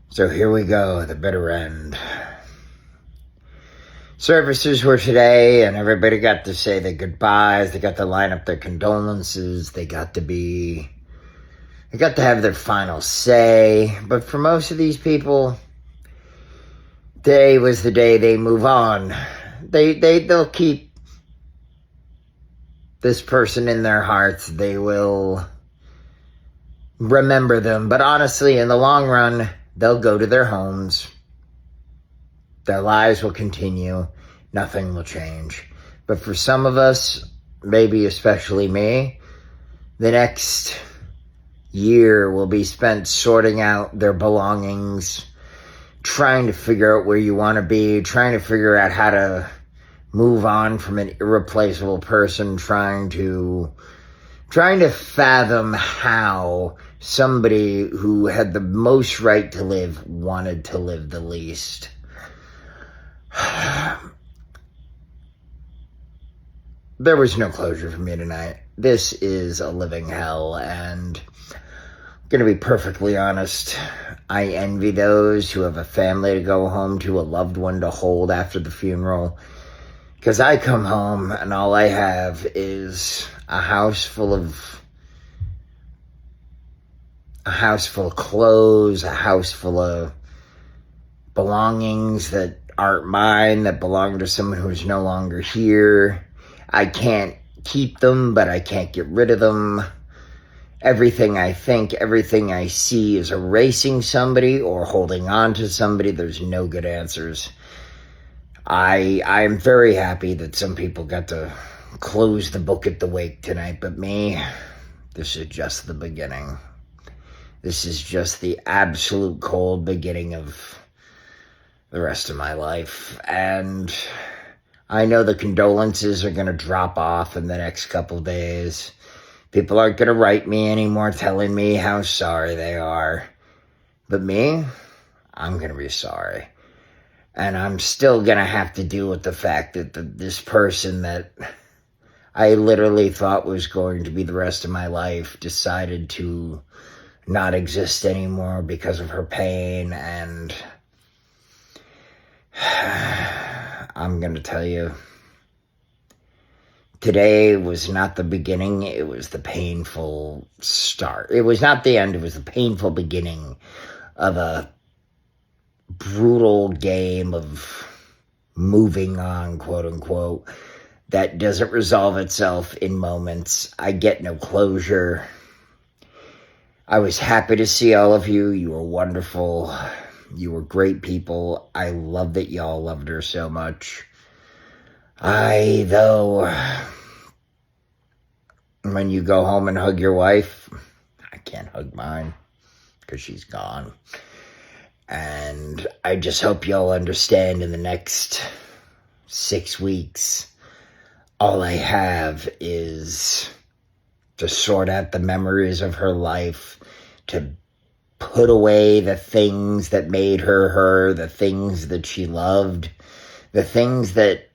So here we go, the bitter end. Services were today, and everybody got to say their goodbyes. They got to line up their condolences. They got to have their final say. But for most of these people, today was the day they move on. They'll keep this person in their hearts. They will remember them. But honestly, in the long run, they'll go to their homes. Their lives will continue. Nothing will change. But for some of us, maybe especially me, the next year will be spent sorting out their belongings, trying to figure out where you want to be, trying to figure out how to move on from an irreplaceable person, trying to fathom how somebody who had the most right to live wanted to live the least. There was no closure for me tonight. This is a living hell, and I'm going to be perfectly honest. I envy those who have a family to go home to, a loved one to hold after the funeral. Because I come home and all I have is a house full of clothes, a house full of belongings that aren't mine, that belong to someone who's no longer here. I can't keep them, but I can't get rid of them. Everything I think, everything I see is erasing somebody or holding on to somebody. There's no good answers. I'm very happy that some people got to close the book at the wake tonight, but me, this is just the beginning. This is just the absolute cold beginning of the rest of my life. And I know the condolences are going to drop off in the next couple days. People aren't going to write me anymore telling me how sorry they are. But me, I'm going to be sorry. And I'm still going to have to deal with the fact that this person that I literally thought was going to be the rest of my life decided to not exist anymore because of her pain. And I'm going to tell you, today was not the beginning, it was the painful start. It was not the end, it was the painful beginning of a brutal game of moving on, quote unquote, that doesn't resolve itself in moments. I get no closure. I was happy to see all of you. You were wonderful. You were great people. I love that y'all loved her so much. Though, when you go home and hug your wife, I can't hug mine because she's gone. And I just hope y'all understand in the next 6 weeks, all I have is to sort out the memories of her life, to put away the things that made her her, the things that she loved, the things that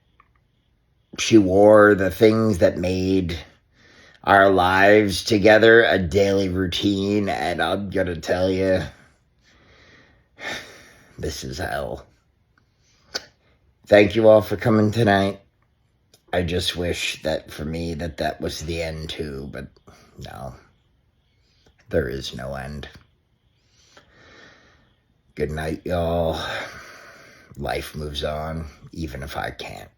she wore, the things that made our lives together a daily routine. And I'm gonna tell you, this is hell. Thank you all for coming tonight. I just wish that for me that was the end too, but no, there is no end. Good night, y'all. Life moves on, even if I can't.